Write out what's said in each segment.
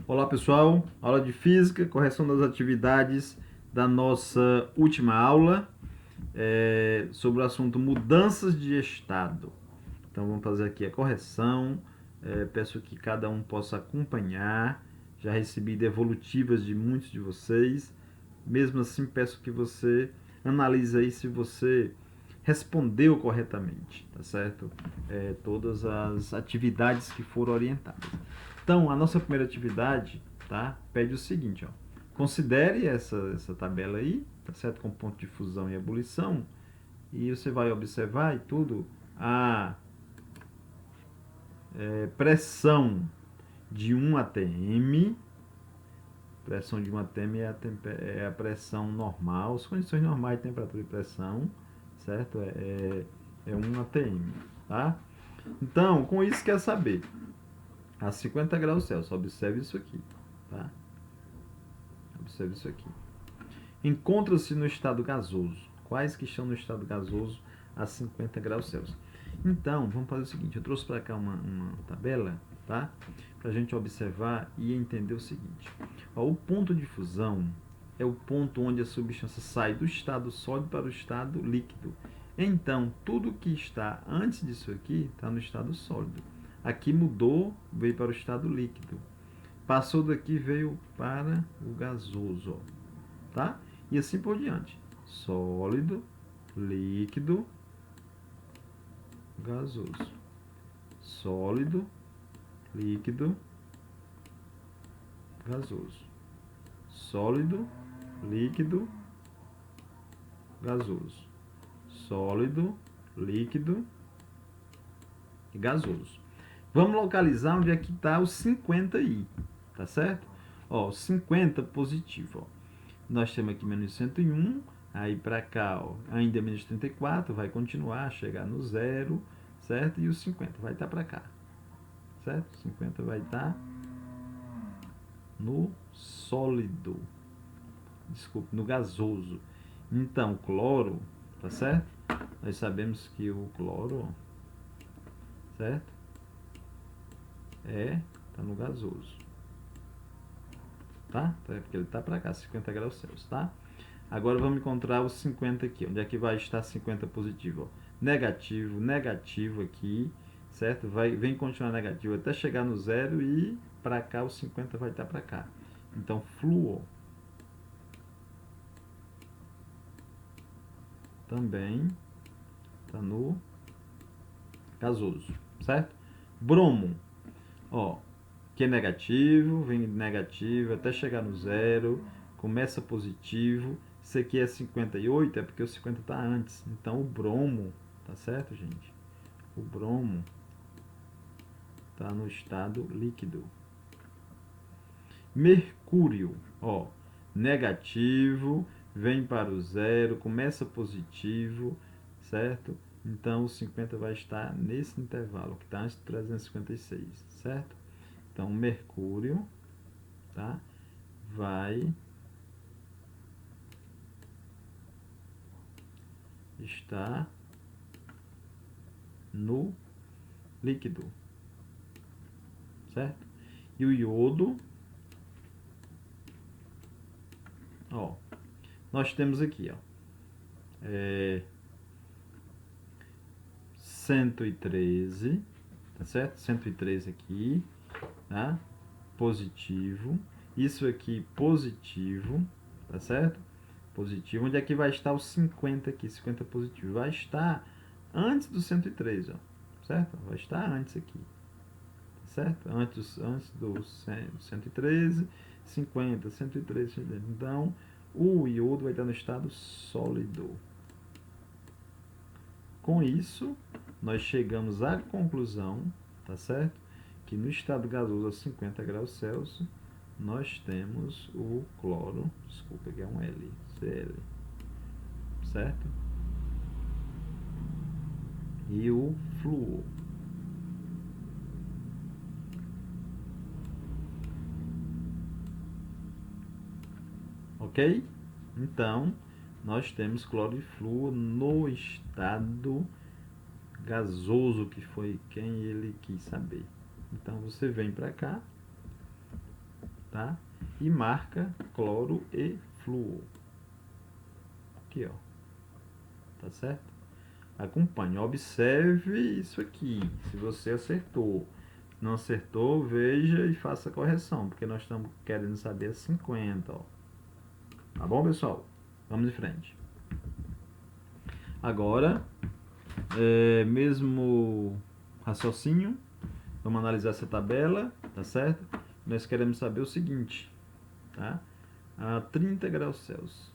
Olá pessoal, aula de Física, correção das atividades da nossa última aula sobre o assunto mudanças de estado. Então vamos fazer aqui a correção, peço que cada um possa acompanhar, já recebi devolutivas de muitos de vocês, mesmo assim peço que você analise aí se você respondeu corretamente, tá certo? Todas as atividades que foram orientadas. Então, a nossa primeira atividade, tá? Pede o seguinte, ó. Considere essa tabela aí, tá certo? Com ponto de fusão e ebulição. E você vai observar e tudo a pressão de 1 atm. Pressão de 1 atm é a pressão normal, as condições normais de temperatura e pressão, certo? É 1 atm, tá? Então, com isso quer saber a 50 graus Celsius. Observe isso aqui, tá? Observe isso aqui. Encontra-se no estado gasoso. Quais que estão no estado gasoso a 50 graus Celsius? Então, vamos fazer o seguinte. Eu trouxe para cá uma tabela, tá? Para a gente observar e entender o seguinte. Ó, o ponto de fusão é o ponto onde a substância sai do estado sólido para o estado líquido. Então, tudo que está antes disso aqui está no estado sólido. Aqui mudou, veio para o estado líquido. Passou daqui, veio para o gasoso, ó, tá? E assim por diante. Sólido, líquido, gasoso. Sólido, líquido, gasoso. Sólido, líquido, gasoso. Sólido, líquido e gasoso. Vamos localizar onde é que está o 50 aí, tá certo? Ó, 50 positivo, ó. Nós temos aqui menos 101, aí para cá, ó, ainda menos 34, vai continuar, chegar no zero, certo? E o 50 vai estar para cá, certo? 50 vai estar no sólido, desculpe, no gasoso. Então, cloro, tá certo? Nós sabemos que o cloro, certo? Tá no gasoso, tá? Porque ele tá para cá, 50 graus Celsius, tá? Agora vamos encontrar os 50 aqui. Onde é que vai estar 50 positivo? Ó. Negativo, negativo aqui, certo? Vem continuar negativo até chegar no zero e para cá os 50 vai estar para cá. Então, flúor também está no gasoso, certo? Bromo, ó, que é negativo, vem negativo até chegar no zero, começa positivo. Isso aqui é 58, é porque o 50 está antes. Então, o bromo, tá certo, gente? O bromo está no estado líquido. Mercúrio, ó, negativo, vem para o zero, começa positivo, certo? Então, o 50 vai estar nesse intervalo, que está antes de 356, certo? Então, Mercúrio, tá? Vai estar no líquido, certo? E o iodo, ó, nós temos aqui, ó, 113, tá certo? 113 aqui, tá? Positivo. Isso aqui positivo, tá certo? Positivo. Onde é que vai estar o 50 aqui? 50 positivo. Vai estar antes do 103, ó. Certo? Vai estar antes aqui. Tá certo? Antes do 113, 50, 113, 113. Então, o iodo vai estar no estado sólido. Com isso, nós chegamos à conclusão, tá certo? Que no estado gasoso a 50 graus Celsius, nós temos o cloro, desculpa, que é um L, Cl, certo? E o flúor. Ok? Então, nós temos cloro e flúor no estado gasoso, que foi quem ele quis saber. Então, você vem para cá, tá? E marca cloro e flúor. Aqui, ó. Tá certo? Acompanhe, observe isso aqui. Se você acertou, não acertou, veja e faça a correção, porque nós estamos querendo saber 50, ó. Tá bom, pessoal? Vamos em frente. Agora, mesmo raciocínio, vamos analisar essa tabela, tá certo? Nós queremos saber o seguinte, tá? A 30 graus Celsius,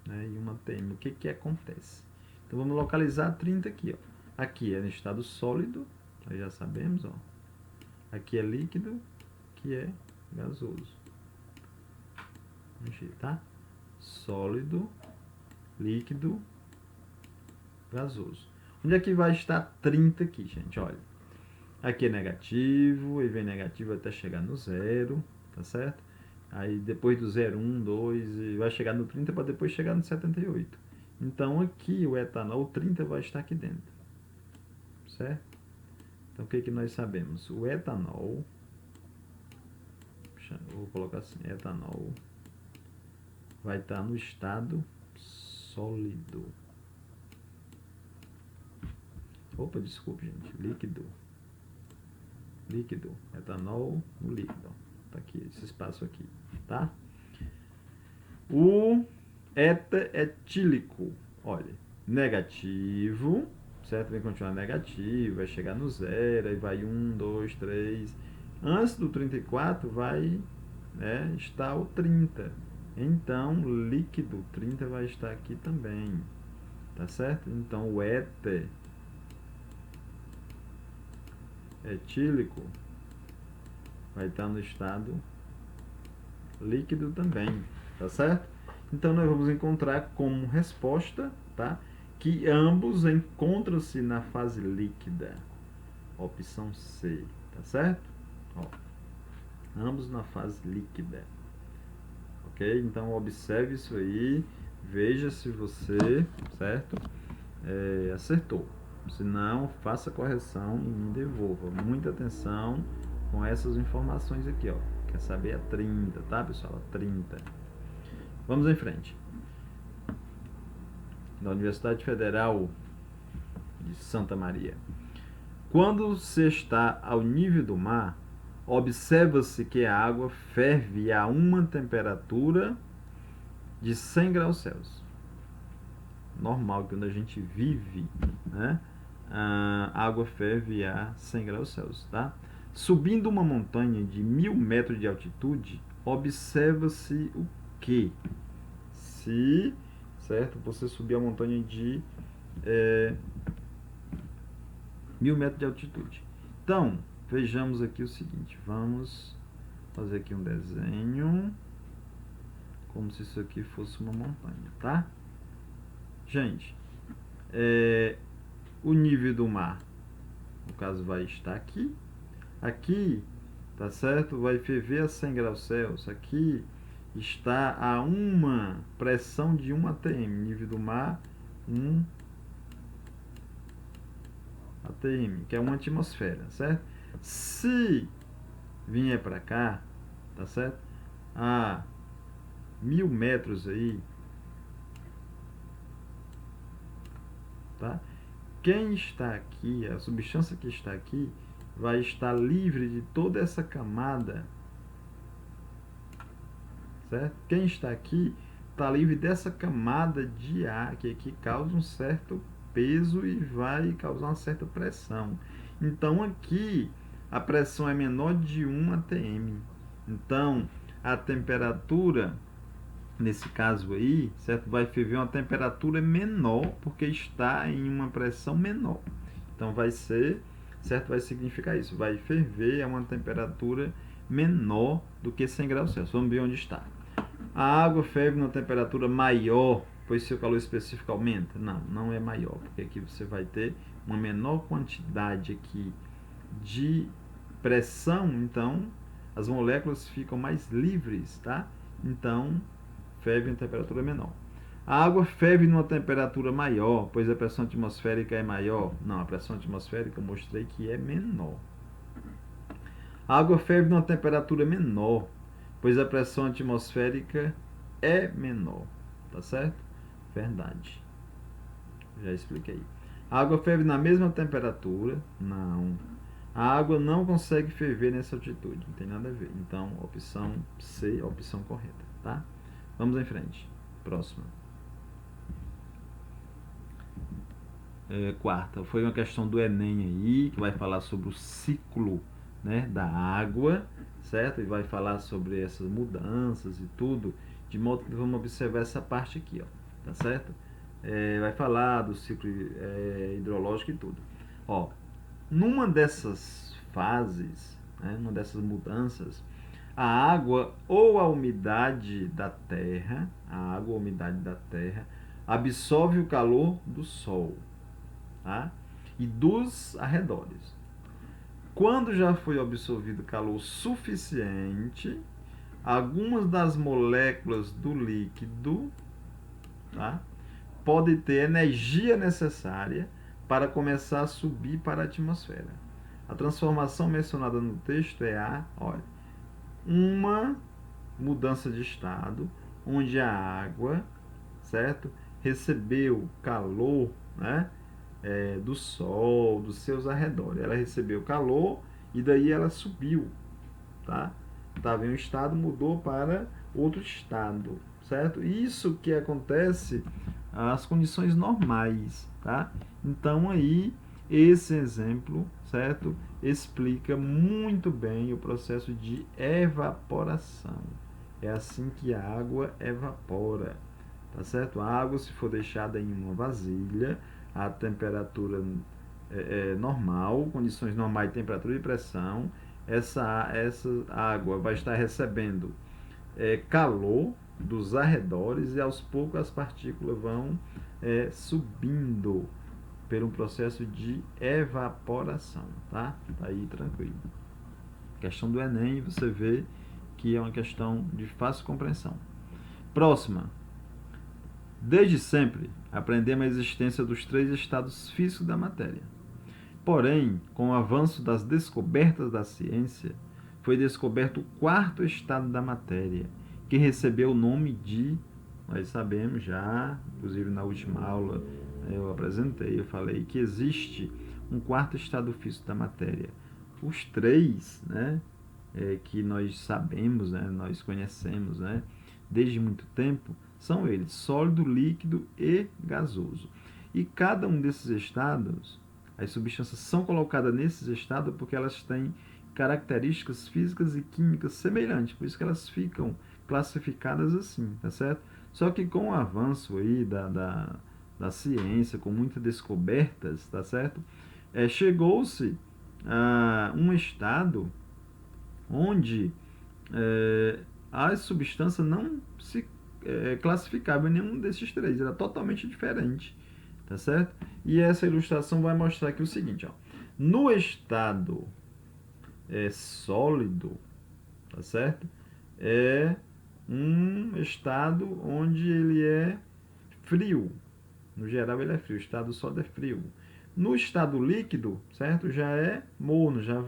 né, e uma ATM, o que que acontece? Então vamos localizar 30 aqui, ó. Aqui é no estado sólido, nós já sabemos, ó. Aqui é líquido, aqui é gasoso. Tá? Sólido, líquido, gasoso. Onde é que vai estar 30 aqui, gente? Olha, aqui é negativo, e vem negativo até chegar no zero, tá certo? Aí depois do 0, 1, 2, e vai chegar no 30 para depois chegar no 78. Então aqui o etanol 30 vai estar aqui dentro, certo? Então o que que nós sabemos? O etanol, vou colocar assim, etanol vai estar no estado sólido. Opa, desculpe, gente. Líquido. Etanol no líquido. Tá aqui, esse espaço aqui, tá? O eta etílico, olha, negativo, certo? Vai continuar negativo, vai chegar no zero, aí vai 1, 2, 3. Antes do 34 vai, né, estar o 30. Então, líquido 30 vai estar aqui também, tá certo? Então, o éter etílico vai estar no estado líquido também, tá certo? Então, nós vamos encontrar como resposta, tá, que ambos encontram-se na fase líquida. Opção C, tá certo? Ó, ambos na fase líquida. Ok? Então, observe isso aí, veja se você, certo, acertou. Se não, faça a correção e me devolva. Muita atenção com essas informações aqui, ó. Quer saber a 30, tá, pessoal? A 30. Vamos em frente. Da Universidade Federal de Santa Maria. Quando se está ao nível do mar, observa-se que a água ferve a uma temperatura de 100 graus Celsius. Normal, quando a gente vive, né? A água ferve a 100 graus Celsius, tá? Subindo uma montanha de 1000 metros de altitude, observa-se o que? Se, certo, você subir a montanha de 1000 metros de altitude. Então, vejamos aqui o seguinte, vamos fazer aqui um desenho, como se isso aqui fosse uma montanha, tá? Gente, o nível do mar, no caso, vai estar aqui. Aqui, tá certo? Vai ferver a 100 graus Celsius. Aqui está a uma pressão de 1 atm. Nível do mar, 1 atm, que é uma atmosfera, certo? Se vier para cá, tá certo? A 1000 metros aí, tá? Quem está aqui, a substância que está aqui, vai estar livre de toda essa camada, certo? Quem está aqui está livre dessa camada de ar que causa um certo peso e vai causar uma certa pressão. Então aqui a pressão é menor de 1 atm. Então a temperatura, nesse caso aí, certo, vai ferver uma temperatura menor porque está em uma pressão menor. Então vai ser, certo, vai significar isso, vai ferver a uma temperatura menor do que 100 graus Celsius. Vamos ver onde está. A água ferve numa temperatura maior, pois seu calor específico aumenta? Não, não é maior, porque aqui você vai ter uma menor quantidade aqui de pressão, então as moléculas ficam mais livres, tá? Então, ferve em temperatura menor. A água ferve numa temperatura maior, pois a pressão atmosférica é maior? Não, a pressão atmosférica eu mostrei que é menor. A água ferve numa temperatura menor, pois a pressão atmosférica é menor. Tá certo? Verdade. Já expliquei. A água ferve na mesma temperatura? Não. A água não consegue ferver nessa altitude. Não tem nada a ver. Então, opção C, opção correta. Tá? Vamos em frente. Próxima. Quarta, foi uma questão do Enem aí, que vai falar sobre o ciclo, né, da água, certo? E vai falar sobre essas mudanças e tudo, de modo que vamos observar essa parte aqui, ó, tá certo? Vai falar do ciclo hidrológico e tudo. Ó, numa dessas fases, né, numa dessas mudanças, a água ou a umidade da terra, absorve o calor do sol, tá? E dos arredores. Quando já foi absorvido calor suficiente, algumas das moléculas do líquido, tá, podem ter energia necessária para começar a subir para a atmosfera. A transformação mencionada no texto é uma mudança de estado onde a água, certo, recebeu calor, né, do sol, dos seus arredores. Ela recebeu calor e daí ela subiu, tá? Estava em um estado, mudou para outro estado, certo? Isso que acontece as condições normais, tá? Então aí esse exemplo, certo, explica muito bem o processo de evaporação. É assim que a água evapora, tá certo? A água, se for deixada em uma vasilha, a temperatura normal, condições normais de temperatura e pressão, essa água vai estar recebendo calor dos arredores e aos poucos as partículas vão subindo pelo processo de evaporação, tá? Tá aí tranquilo. Questão do Enem, você vê que é uma questão de fácil compreensão. Próxima. Desde sempre, aprendemos a existência dos 3 estados físicos da matéria. Porém, com o avanço das descobertas da ciência, foi descoberto o 4º estado da matéria, que recebeu o nome de, nós sabemos já, inclusive na última aula eu apresentei, eu falei que existe um 4º estado físico da matéria. Os 3, né, que nós sabemos, né, nós conhecemos, né, desde muito tempo, são eles, sólido, líquido e gasoso. E cada um desses estados, as substâncias são colocadas nesses estados porque elas têm características físicas e químicas semelhantes, por isso que elas ficam classificadas assim, tá certo? Só que com o avanço aí da ciência, com muitas descobertas, tá certo? Chegou-se a um estado onde as substâncias não se classificavam em nenhum desses 3, era totalmente diferente, tá certo? E essa ilustração vai mostrar aqui o seguinte, ó, no estado sólido, tá certo? É um estado onde ele é frio, no geral ele é frio, o estado sólido é frio. No estado líquido, certo? Já é morno, já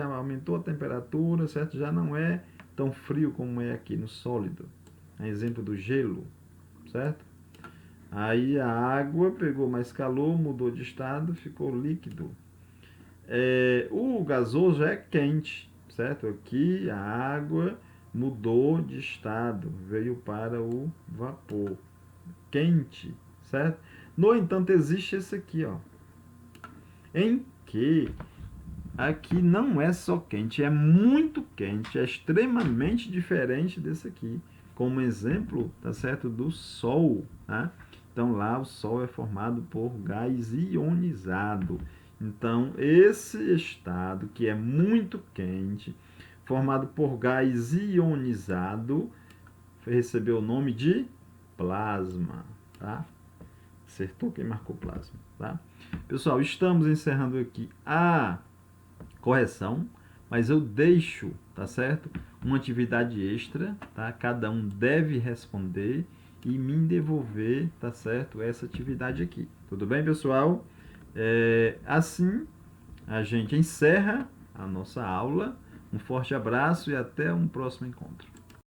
aumentou a temperatura, certo? Já não é tão frio como é aqui no sólido. É exemplo do gelo, certo? Aí a água pegou mais calor, mudou de estado, ficou líquido. O gasoso já é quente, certo? Aqui a água mudou de estado, veio para o vapor. Quente, certo? No entanto, existe esse aqui, ó, em que aqui não é só quente, é muito quente, é extremamente diferente desse aqui. Como exemplo, tá certo, do Sol, tá? Então lá o Sol é formado por gás ionizado. Então esse estado que é muito quente, formado por gás ionizado, recebeu o nome de plasma, tá? Acertou quem marcou plasma, tá? Pessoal, estamos encerrando aqui a correção, mas eu deixo, tá certo? Uma atividade extra, tá? Cada um deve responder e me devolver, tá certo? Essa atividade aqui. Tudo bem, pessoal? Assim, a gente encerra a nossa aula. Um forte abraço e até um próximo encontro.